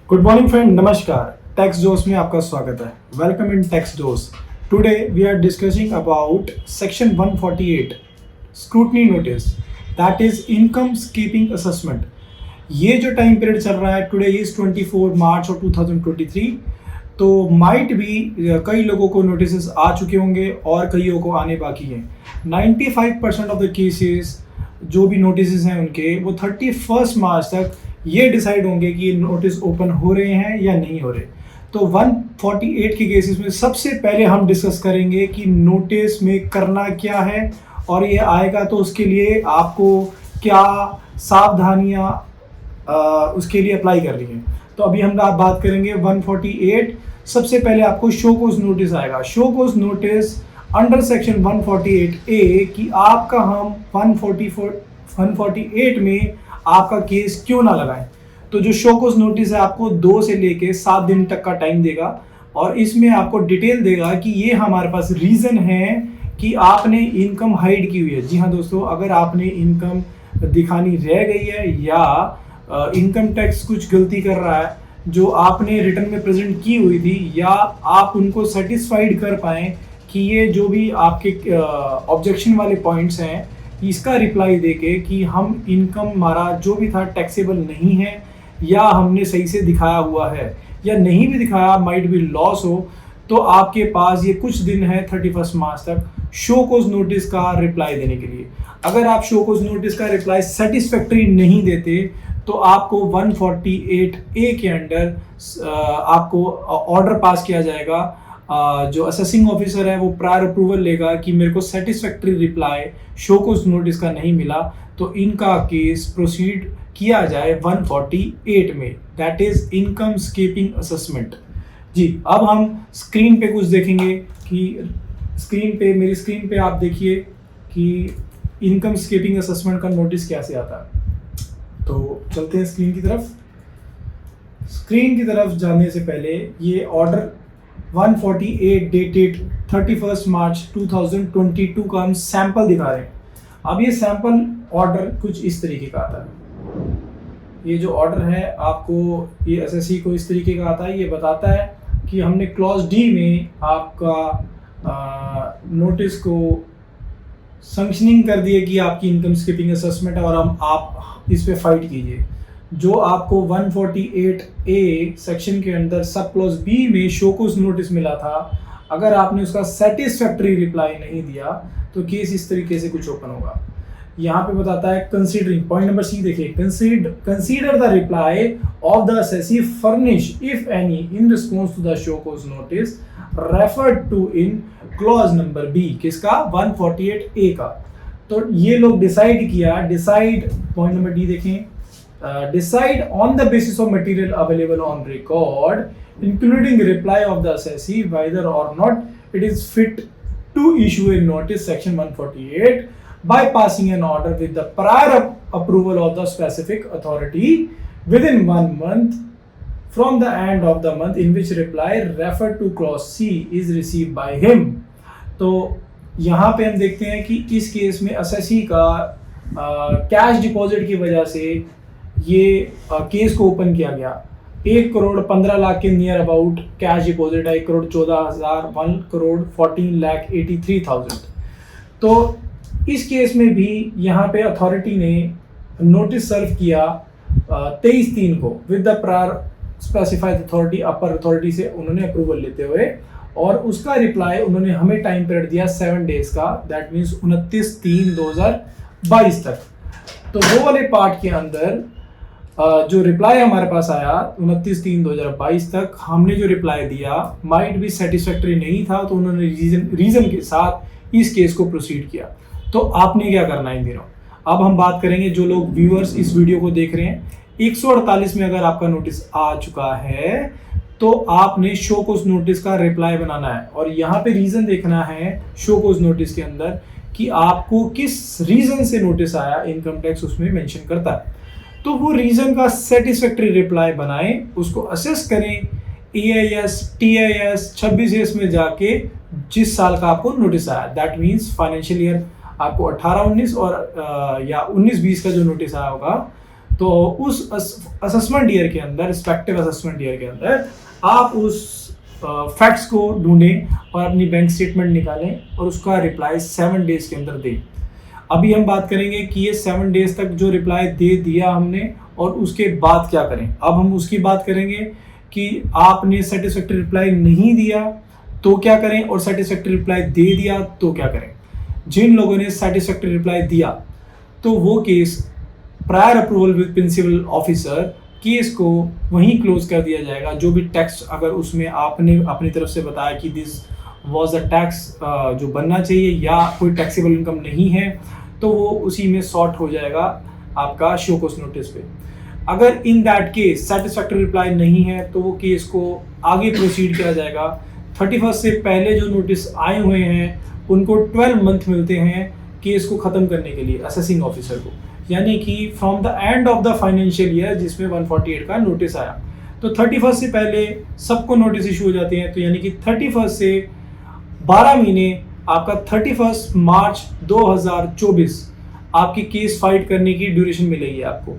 Good morning friend, नमस्कार। Tax Josh में आपका स्वागत है। Welcome in tax Josh. Today we are discussing about section 148 scrutiny notice, that is income skipping assessment. ये जो टाइम पीरियड चल रहा है, टुडे इज 24 मार्च ऑफ 2023। तो माइट भी कई लोगों को नोटिस आ चुके होंगे और कईयों को आने बाकी हैं। 95% ऑफ द केसेस जो भी नोटिस हैं उनके वो 31 मार्च तक ये डिसाइड होंगे कि ये नोटिस ओपन हो रहे हैं या नहीं हो रहे। तो 148 के केसेस में सबसे पहले हम डिस्कस करेंगे कि नोटिस में करना क्या है और ये आएगा तो उसके लिए आपको क्या सावधानियां उसके लिए अप्लाई कर रही हैं। तो अभी हम बात करेंगे 148। सबसे पहले आपको शो कोज नोटिस आएगा। Show cause notice under section 148A कि आपका हम 148 में आपका केस क्यों ना लगाएं। तो जो शो कोज नोटिस है आपको 2 से लेके 7 दिन तक का टाइम देगा और इसमें आपको डिटेल देगा कि ये हमारे पास रीज़न है कि आपने इनकम हाइड की हुई है। जी हाँ दोस्तों, अगर आपने इनकम दिखानी रह गई है या इनकम टैक्स कुछ गलती कर रहा है जो आपने रिटर्न में प्रेजेंट की हुई थी, या आप उनको सेटिस्फाइड कर पाएँ कि ये जो भी आपके ऑब्जेक्शन वाले पॉइंट्स हैं इसका रिप्लाई देके कि हम इनकम हमारा जो भी था टैक्सेबल नहीं है या हमने सही से दिखाया हुआ है या नहीं भी दिखाया, माइट भी लॉस हो, तो आपके पास ये कुछ दिन है 31 मार्च तक शो कोज नोटिस का रिप्लाई देने के लिए। अगर आप शो कोज नोटिस का रिप्लाई सेटिस्फैक्ट्री नहीं देते तो आपको 148A के अंडर आपको ऑर्डर पास किया जाएगा। जो असेसिंग ऑफिसर है वो प्रायर अप्रूवल लेगा कि मेरे को satisfactory reply show cause notice का नहीं मिला, तो इनका केस प्रोसीड किया जाए 148 में, that is income skipping assessment. जी, अब हम स्क्रीन पे कुछ देखेंगे कि मेरी स्क्रीन पे आप देखिए कि इनकम स्कीपिंग असेसमेंट का नोटिस कैसे आता है। तो चलते हैं स्क्रीन की तरफ। स्क्रीन की तरफ जाने से पहले ये ऑर्डर 148 डेटेड 31 मार्च 2022 का हम सैंपल दिखा रहे हैं। अब ये सैंपल ऑर्डर कुछ इस तरीके का आता है। ये जो ऑर्डर है आपको ये एसएससी को इस तरीके का आता है। ये बताता है कि हमने क्लॉज डी में आपका नोटिस को सैंक्शनिंग कर दिए कि आपकी इनकम स्कीपिंग असेसमेंट है और आप इस पे फाइट कीजिए। जो आपको 148A सेक्शन के अंदर सब क्लॉज बी में शो कोज नोटिस मिला था, अगर आपने उसका सेटिस्फैक्ट्री रिप्लाई नहीं दिया तो केस इस तरीके से कुछ ओपन होगा। यहाँ पे बताता है कंसीडरिंग, पॉइंट नंबर सी देखिए, consider the reply of the assessee furnish if any in response to the show cause notice referred to in clause number B, किसका 148A का। तो ये लोग डिसाइड किया, पॉइंट नंबर डी देखें, decide on the basis of material available on record, including reply of the assessee, whether or not it is fit to issue a notice section 148 by passing an order with the prior approval of the specific authority within 1 month from the end of the month in which reply referred to clause C is received by him। तो यहाँ पे हम देखते हैं कि इस case में assessee का कैश डिपॉजिट की वजह से ये केस को ओपन किया गया। 1,15,00,000 के नियर अबाउट कैश डिपॉजिट है, 1,14,000, 1,14,83,000। तो इस केस में भी यहाँ पे अथॉरिटी ने नोटिस सर्व किया 23/3 को with the prior specified authority, upper authority से उन्होंने अप्रूवल लेते हुए, और उसका रिप्लाई उन्होंने हमें टाइम पीरियड दिया 7 डेज का, दैट मीन्स 29/3/2022 तक। तो वो वाले पार्ट के अंदर जो रिप्लाई हमारे पास आया 29/3/2022 तक, हमने जो रिप्लाई दिया माइट भी सेटिस्फैक्ट्री नहीं था, तो उन्होंने रीजन के साथ इस केस को प्रोसीड किया। तो आपने क्या करना है इन दिनों। अब हम बात करेंगे, जो लोग व्यूअर्स इस वीडियो को देख रहे हैं, 148 में अगर आपका नोटिस आ चुका है तो आपने शो कोज नोटिस का रिप्लाई बनाना है और यहाँ पे रीजन देखना है शो कोज नोटिस के अंदर कि आपको किस रीजन से नोटिस आया, इनकम टैक्स उसमें मेंशन करता है। तो वो रीजन का सेटिस्फैक्ट्री रिप्लाई बनाएं, उसको असेस करें EIS, TIS 26S में जाके जिस साल का आपको नोटिस आया, दैट मीन्स फाइनेंशियल ईयर आपको 18-19 और या 19-20 का जो नोटिस आया होगा, तो उस असेसमेंट ईयर के अंदर, रिस्पेक्टिव असेसमेंट ईयर के अंदर आप उस फैक्ट्स को ढूंढें और अपनी बैंक स्टेटमेंट निकालें और उसका रिप्लाई 7 डेज के अंदर दें। अभी हम बात करेंगे कि ये 7 डेज तक जो रिप्लाई दे दिया हमने और उसके बाद क्या करें। अब हम उसकी बात करेंगे कि आपने सेटिस्फैक्टरी रिप्लाई नहीं दिया तो क्या करें और सेटिस्फैक्टरी रिप्लाई दे दिया तो क्या करें। जिन लोगों ने सेटिस्फैक्टरी रिप्लाई दिया तो वो case prior approval with principal officer, case को वहीं क्लोज कर दिया जाएगा। जो भी टैक्स अगर उसमें आपने अपनी तरफ से बताया कि दिस वाज अ टैक्स जो बनना चाहिए या कोई टैक्सेबल इनकम नहीं है, तो वो उसी में सॉर्ट हो जाएगा आपका शो कॉज नोटिस पे। अगर in that case satisfactory reply नहीं है तो वो केस को आगे प्रोसीड किया जाएगा। 31 से पहले जो नोटिस आए हुए हैं उनको 12 मंथ मिलते हैं केस को ख़त्म करने के लिए असेसिंग ऑफिसर को, यानी कि from the end of the financial year जिसमें 148 का नोटिस आया, तो 31 से पहले सबको नोटिस इशू हो जाते हैं। तो यानी कि 31 से 12 महीने आपका 31 मार्च 2024 आपकी केस फाइट करने की ड्यूरेशन मिलेगी आपको।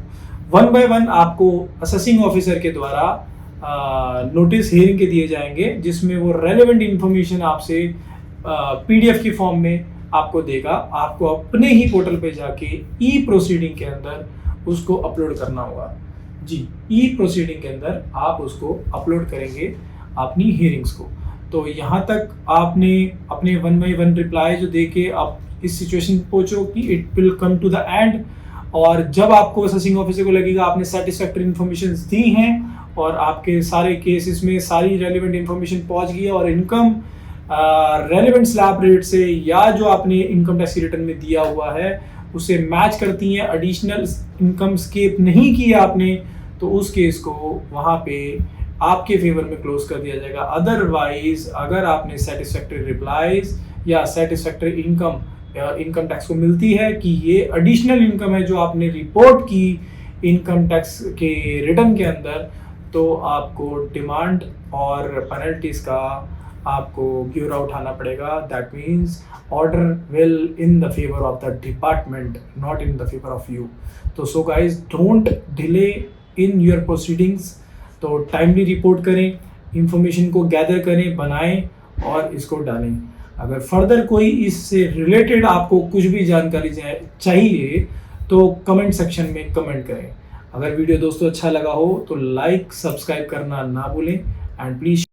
1 बाय 1 आपको असेसिंग ऑफिसर के द्वारा नोटिस हियरिंग के दिए जाएंगे, जिसमें वो रेलेवेंट इंफॉर्मेशन आपसे पीडीएफ की फॉर्म में आपको देगा। आपको अपने ही पोर्टल पे जाके ई प्रोसीडिंग के अंदर उसको अपलोड करना होगा। जी, ई प्रोसीडिंग के अंदर आप उसको अपलोड करेंगे अपनी हियरिंग्स को। तो यहाँ तक आपने अपने 1 बाय 1 रिप्लाई जो दे के आप इस सिचुएशन पहुँचो कि it will come to the end, और जब आपको असेसिंग ऑफिसर को लगेगा आपने सेटिस्फैक्टरी इन्फॉर्मेशन दी हैं और आपके सारे केसेस में सारी रेलिवेंट इन्फॉर्मेशन पहुँच गई है और इनकम रेलेवेंट स्लैब रेट से या जो आपने इनकम टैक्स की रिटर्न में दिया हुआ है उससे मैच करती हैं, एडिशनल इनकम स्केप नहीं किया आपने, तो उस केस को वहाँ पे आपके फेवर में क्लोज कर दिया जाएगा। अदरवाइज अगर आपने सेटिस्फैक्टरी रिप्लाईज या सेटिस्फैक्टरी इनकम टैक्स को मिलती है कि ये एडिशनल इनकम है जो आपने रिपोर्ट की इनकम टैक्स के रिटर्न के अंदर, तो आपको डिमांड और पेनल्टीज का आपको ब्यूरा उठाना पड़ेगा। That means order will in the favour of the department, not in the favour of you. तो so guys, don't delay in your proceedings. तो टाइमली रिपोर्ट करें, इंफॉर्मेशन को गैदर करें, बनाएं और इसको डालें। अगर फर्दर कोई इससे रिलेटेड आपको कुछ भी जानकारी चाहिए तो कमेंट सेक्शन में कमेंट करें। अगर वीडियो दोस्तों अच्छा लगा हो तो लाइक सब्सक्राइब करना ना भूलें एंड प्लीज